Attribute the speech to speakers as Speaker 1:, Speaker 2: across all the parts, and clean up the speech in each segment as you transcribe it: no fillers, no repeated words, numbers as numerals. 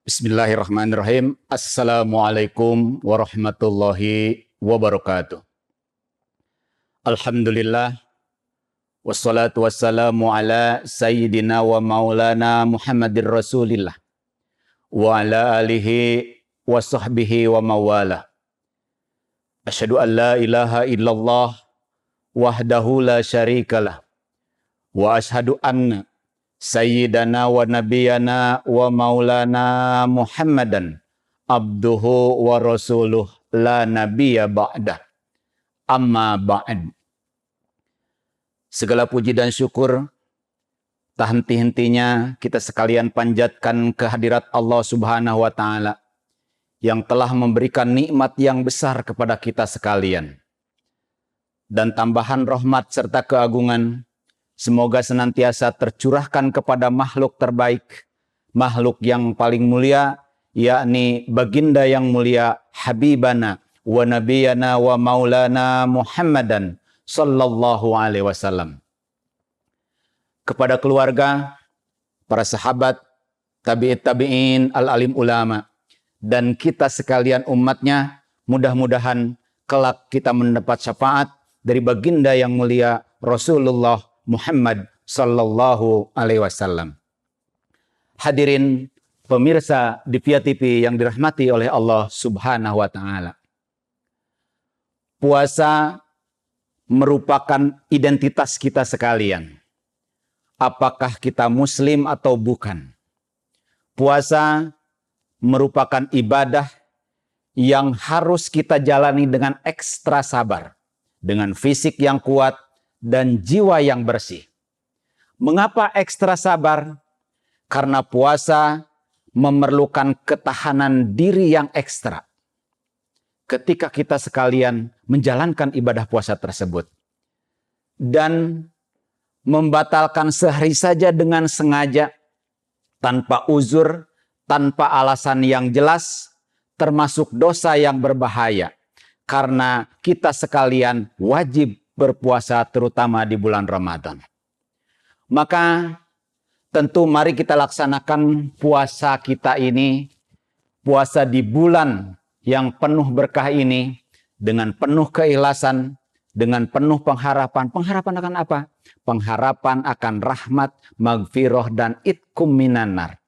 Speaker 1: Bismillahirrahmanirrahim. Assalamualaikum warahmatullahi wabarakatuh. Alhamdulillah. Wassalatu wassalamu ala sayyidina wa maulana Muhammadir Rasulillah. Wa ala alihi wa sahbihi wa mawala. Asyhadu an la ilaha illallah wahdahu la syarikalah. Wa asyhadu anna Sayyidana wa nabiyana wa maulana Muhammadan abduhu wa rasuluh la nabiyya ba'dah. Amma ba'd. Segala puji dan syukur tak henti-hentinya kita sekalian panjatkan kehadirat Allah Subhanahu wa taala yang telah memberikan nikmat yang besar kepada kita sekalian. Dan tambahan rahmat serta keagungan semoga senantiasa tercurahkan kepada makhluk terbaik, makhluk yang paling mulia, yakni baginda yang mulia Habibana wa Nabiyana wa Maulana Muhammadan sallallahu alaihi wasallam. Kepada keluarga, para sahabat, tabi'in, al-alim ulama, dan kita sekalian umatnya, mudah-mudahan kelak kita mendapat syafaat dari baginda yang mulia Rasulullah Muhammad sallallahu alaihi wasallam. Hadirin pemirsa di Via TV yang dirahmati oleh Allah Subhanahu wa taala. Puasa merupakan identitas kita sekalian. Apakah kita muslim atau bukan? Puasa merupakan ibadah yang harus kita jalani dengan ekstra sabar, dengan fisik yang kuat dan jiwa yang bersih. Mengapa ekstra sabar? Karena puasa memerlukan ketahanan diri yang ekstra. Ketika kita sekalian menjalankan ibadah puasa tersebut. Dan membatalkan sehari saja dengan sengaja, tanpa uzur, tanpa alasan yang jelas, termasuk dosa yang berbahaya. Karena kita sekalian wajib berpuasa terutama di bulan Ramadan. Maka tentu mari kita laksanakan puasa kita ini, puasa di bulan yang penuh berkah ini, dengan penuh keikhlasan, dengan penuh pengharapan. Pengharapan akan apa? Pengharapan akan rahmat, maghfirah, dan itqum minan nar.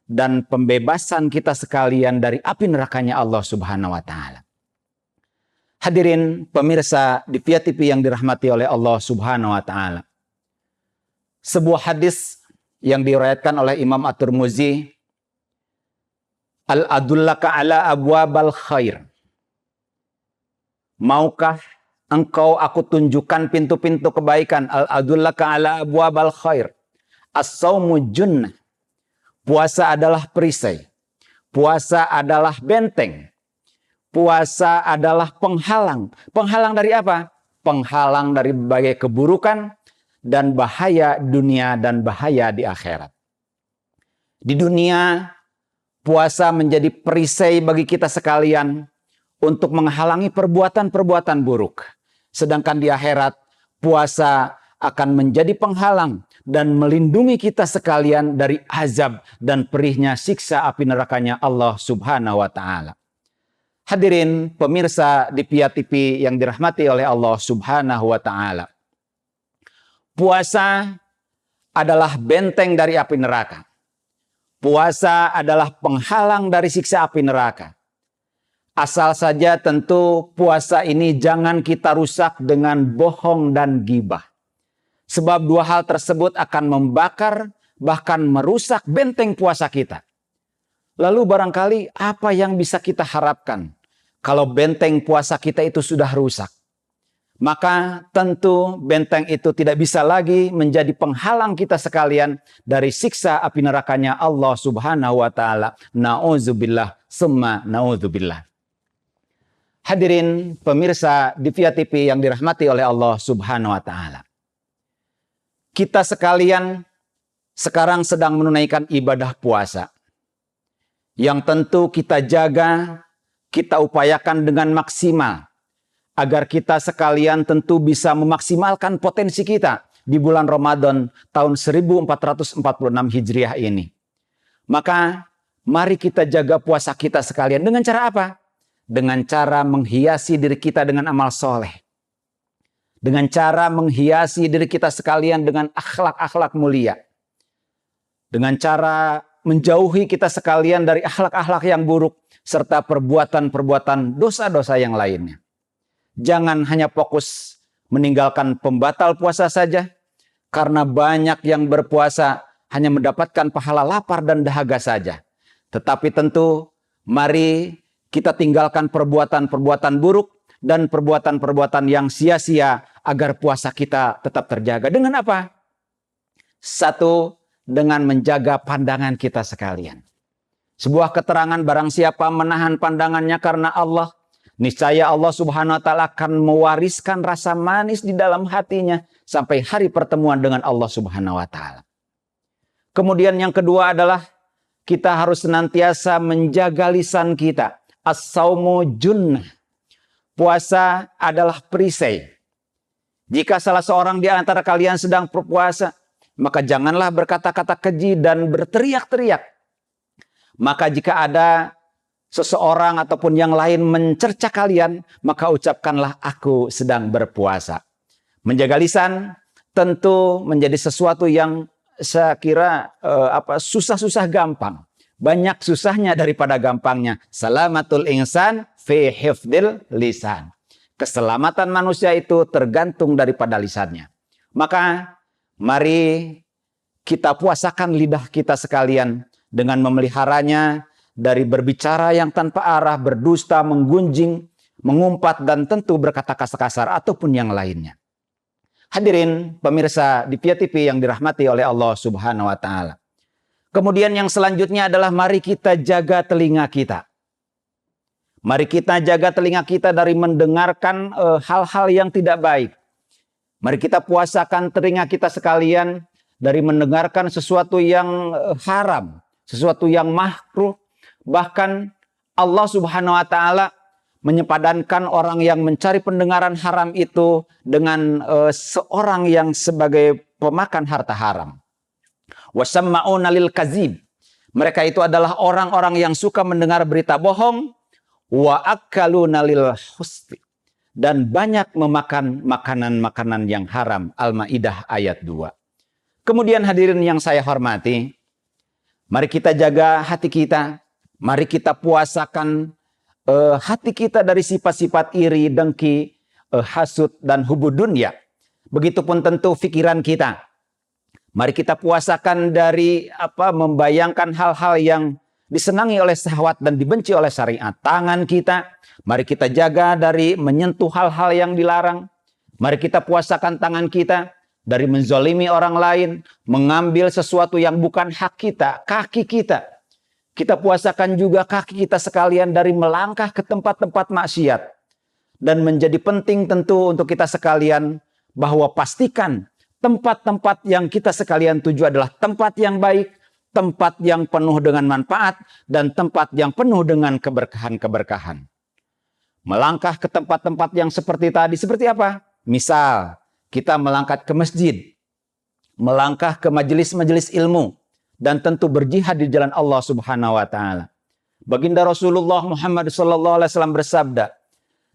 Speaker 1: Dan pembebasan kita sekalian dari api nerakanya Allah Subhanahu wa ta'ala. Hadirin pemirsa di Via TV yang dirahmati oleh Allah Subhanahu wa taala. Sebuah hadis yang diriwayatkan oleh Imam At-Tirmidzi, Al-adullaka ala abwabal khair. Maukah engkau aku tunjukkan pintu-pintu kebaikan? Al-adullaka ala abwabal khair. As-saumu junnah. Puasa adalah perisai. Puasa adalah benteng. Puasa adalah penghalang. Penghalang dari apa? Penghalang dari berbagai keburukan dan bahaya dunia dan bahaya di akhirat. Di dunia, puasa menjadi perisai bagi kita sekalian untuk menghalangi perbuatan-perbuatan buruk. Sedangkan di akhirat, puasa akan menjadi penghalang dan melindungi kita sekalian dari azab dan perihnya siksa api nerakanya Allah Subhanahu wa ta'ala. Hadirin pemirsa di Via TV yang dirahmati oleh Allah Subhanahu wa ta'ala. Puasa adalah benteng dari api neraka. Puasa adalah penghalang dari siksa api neraka. Asal saja tentu puasa ini jangan kita rusak dengan bohong dan gibah. Sebab dua hal tersebut akan membakar bahkan merusak benteng puasa kita. Lalu barangkali apa yang bisa kita harapkan kalau benteng puasa kita itu sudah rusak? Maka tentu benteng itu tidak bisa lagi menjadi penghalang kita sekalian dari siksa api nerakanya Allah Subhanahu wa ta'ala. Na'udzubillah summa na'udzubillah. Hadirin pemirsa di Via TV yang dirahmati oleh Allah Subhanahu wa ta'ala. Kita sekalian sekarang sedang menunaikan ibadah puasa. Yang tentu kita jaga, kita upayakan dengan maksimal. Agar kita sekalian tentu bisa memaksimalkan potensi kita di bulan Ramadan tahun 1446 Hijriah ini. Maka Mari kita jaga puasa kita sekalian. Dengan cara apa? Dengan cara menghiasi diri kita dengan amal soleh. Dengan cara menghiasi diri kita sekalian dengan akhlak-akhlak mulia. Dengan cara menjauhi kita sekalian dari akhlak-akhlak yang buruk. Serta perbuatan-perbuatan dosa-dosa yang lainnya. Jangan hanya fokus meninggalkan pembatal puasa saja. Karena banyak yang berpuasa hanya mendapatkan pahala lapar dan dahaga saja. Tetapi tentu mari kita tinggalkan perbuatan-perbuatan buruk dan perbuatan-perbuatan yang sia-sia agar puasa kita tetap terjaga. Dengan apa? Satu, dengan menjaga pandangan kita sekalian. Sebuah keterangan barang siapa menahan pandangannya karena Allah, niscaya Allah Subhanahu wa taala akan mewariskan rasa manis di dalam hatinya sampai hari pertemuan dengan Allah Subhanahu wa taala. Kemudian yang kedua adalah kita harus senantiasa menjaga lisan kita. As-saumu junnah. Puasa adalah perisai. Jika salah seorang di antara kalian sedang berpuasa, maka janganlah berkata-kata keji dan berteriak-teriak. Maka jika ada seseorang ataupun yang lain mencerca kalian, maka ucapkanlah aku sedang berpuasa. Menjaga lisan tentu menjadi sesuatu yang saya kira susah-susah gampang. Banyak susahnya daripada gampangnya. Salamatul insan fi hifdil lisan. Keselamatan manusia itu tergantung daripada lisannya. Maka mari kita puasakan lidah kita sekalian dengan memeliharanya dari berbicara yang tanpa arah, berdusta, menggunjing, mengumpat, dan tentu berkata kasar-kasar ataupun yang lainnya. Hadirin pemirsa di Via TV yang dirahmati oleh Allah Subhanahu wa taala. Kemudian yang selanjutnya adalah mari kita jaga telinga kita. Mari kita jaga telinga kita dari mendengarkan hal-hal yang tidak baik. Mari kita puasakan telinga kita sekalian dari mendengarkan sesuatu yang haram, sesuatu yang makruh. Bahkan Allah Subhanahu wa taala menyepadankan orang yang mencari pendengaran haram itu dengan seorang yang sebagai pemakan harta haram. Wasamma'una lil kazib. Mereka itu adalah orang-orang yang suka mendengar berita bohong. Wa akaluna lil husfi. Dan banyak memakan makanan-makanan yang haram. Al-Maidah ayat 2. Kemudian hadirin yang saya hormati, mari kita jaga hati kita. Mari kita puasakan hati kita dari sifat-sifat iri, dengki, hasud, dan hubud dunia. Begitupun tentu pikiran kita. Mari kita puasakan dari membayangkan hal-hal yang disenangi oleh syahwat dan dibenci oleh syariat. Tangan kita, mari kita jaga dari menyentuh hal-hal yang dilarang. Mari kita puasakan tangan kita dari menzolimi orang lain, mengambil sesuatu yang bukan hak kita. Kaki kita, kita puasakan juga kaki kita sekalian dari melangkah ke tempat-tempat maksiat. Dan menjadi penting tentu untuk kita sekalian bahwa pastikan tempat-tempat yang kita sekalian tuju adalah tempat yang baik, tempat yang penuh dengan manfaat, dan tempat yang penuh dengan keberkahan-keberkahan. Melangkah ke tempat-tempat yang seperti tadi, seperti apa? Misal, kita melangkah ke masjid, melangkah ke majelis-majelis ilmu, dan tentu berjihad di jalan Allah Subhanahu wa taala. Baginda Rasulullah Muhammad SAW bersabda,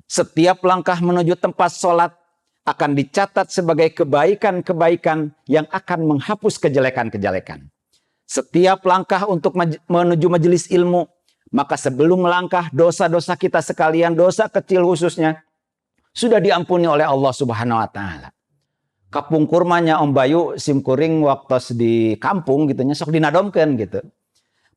Speaker 1: setiap langkah menuju tempat sholat akan dicatat sebagai kebaikan-kebaikan yang akan menghapus kejelekan-kejelekan. Setiap langkah untuk menuju majelis ilmu, maka sebelum melangkah dosa-dosa kita sekalian, dosa kecil khususnya, sudah diampuni oleh Allah Subhanahu wa taala. Kapung kurmanya Om Bayu simkuring waktu di kampung gitu nya sok dinadomkeun gitu.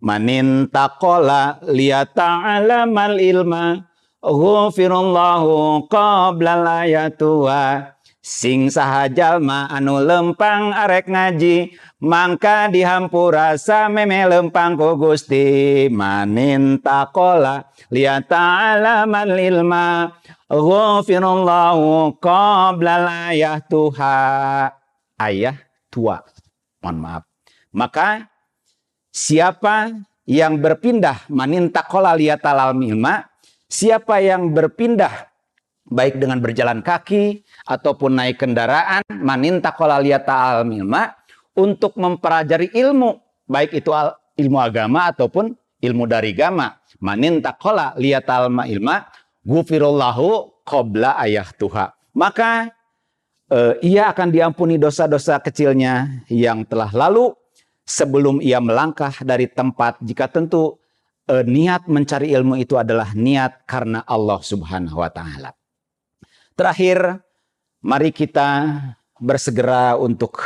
Speaker 1: Manin taqala liyata'alamal ilma ghufirullahu qabla layatua. Sing sahajalma anu lempang arek ngaji, mangka dihampura sameme lempang ku Gusti. Manin taqala liyata'alamal ilma ghufirullahu qabla layatuha. Ayah tua, mohon maaf. Maka siapa yang berpindah, manin taqala liyatalal ilma, siapa yang berpindah baik dengan berjalan kaki ataupun naik kendaraan, manin taqala liyatal ilma, untuk mempelajari ilmu, baik itu ilmu agama ataupun ilmu dari gama, manin taqala liyatalma ilma, gufirullahu qabla ayah tuha. Maka ia akan diampuni dosa-dosa kecilnya yang telah lalu sebelum ia melangkah dari tempat, jika tentu niat mencari ilmu itu adalah niat karena Allah Subhanahu wa Ta'ala. Terakhir, mari kita bersegera untuk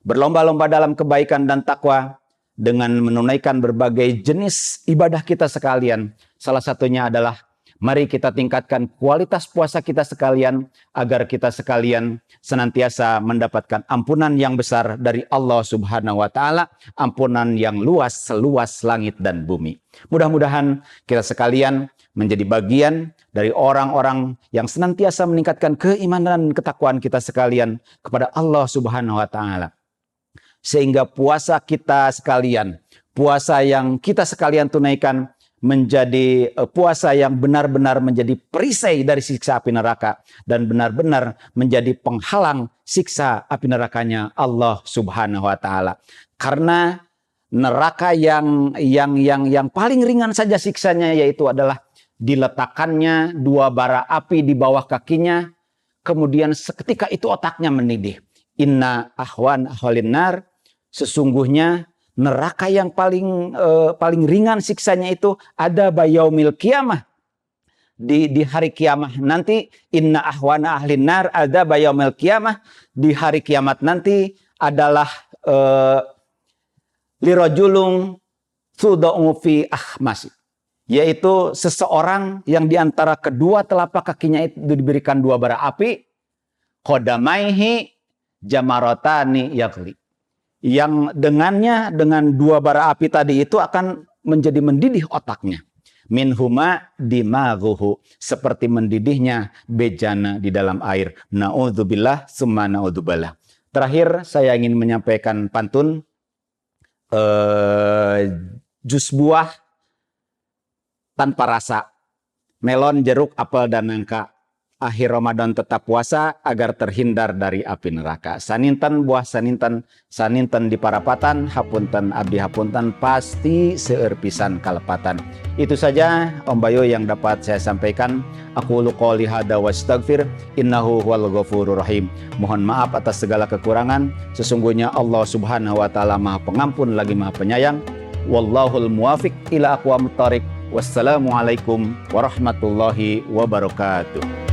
Speaker 1: berlomba-lomba dalam kebaikan dan takwa dengan menunaikan berbagai jenis ibadah kita sekalian. Salah satunya adalah mari kita tingkatkan kualitas puasa kita sekalian agar kita sekalian senantiasa mendapatkan ampunan yang besar dari Allah Subhanahu wa Ta'ala, ampunan yang luas seluas langit dan bumi. Mudah-mudahan kita sekalian menjadi bagian dari orang-orang yang senantiasa meningkatkan keimanan dan ketakwaan kita sekalian kepada Allah Subhanahu wa Ta'ala. Sehingga puasa kita sekalian, puasa yang kita sekalian tunaikan menjadi puasa yang benar-benar menjadi perisai dari siksa api neraka dan benar-benar menjadi penghalang siksa api nerakanya Allah Subhanahu wa Ta'ala. Karena neraka yang paling ringan saja siksanya yaitu adalah diletakkannya 2 bara api di bawah kakinya, kemudian seketika itu otaknya mendidih. Inna ahwan ahwalin nar, sesungguhnya neraka yang paling ringan siksanya itu ada bayaumil kiamah, di hari kiamah nanti. Inna ahwana ahlin nar ada bayaumil kiamah, di hari kiamat nanti adalah lirajulung sudau fi ahmasi, yaitu seseorang yang diantara kedua telapak kakinya itu diberikan 2 bara api, qadamaihi jamarotani yaghli, yang dengannya dengan 2 bara api tadi itu akan menjadi mendidih otaknya. Minhuma dimaghuhu, seperti mendidihnya bejana di dalam air. Na'udzubillah summa na'udzubillah. Terakhir saya ingin menyampaikan pantun jus buah tanpa rasa, melon, jeruk, apel, dan nangka. Akhir Ramadan tetap puasa agar terhindar dari api neraka. Saninten buah saninten di parapatan, hapunten abdi hapunten, pasti seueur pisan kalepatan. Itu saja Om Bayu yang dapat saya sampaikan. Aku qouli hada wastaghfir innahu huwal ghafurur rahim. Mohon maaf atas segala kekurangan. Sesungguhnya Allah Subhanahu wa Ta'ala Maha Pengampun lagi Maha Penyayang. Wallahul muwafiq ila aqwamit thoriq. Wassalamualaikum warahmatullahi wabarakatuh.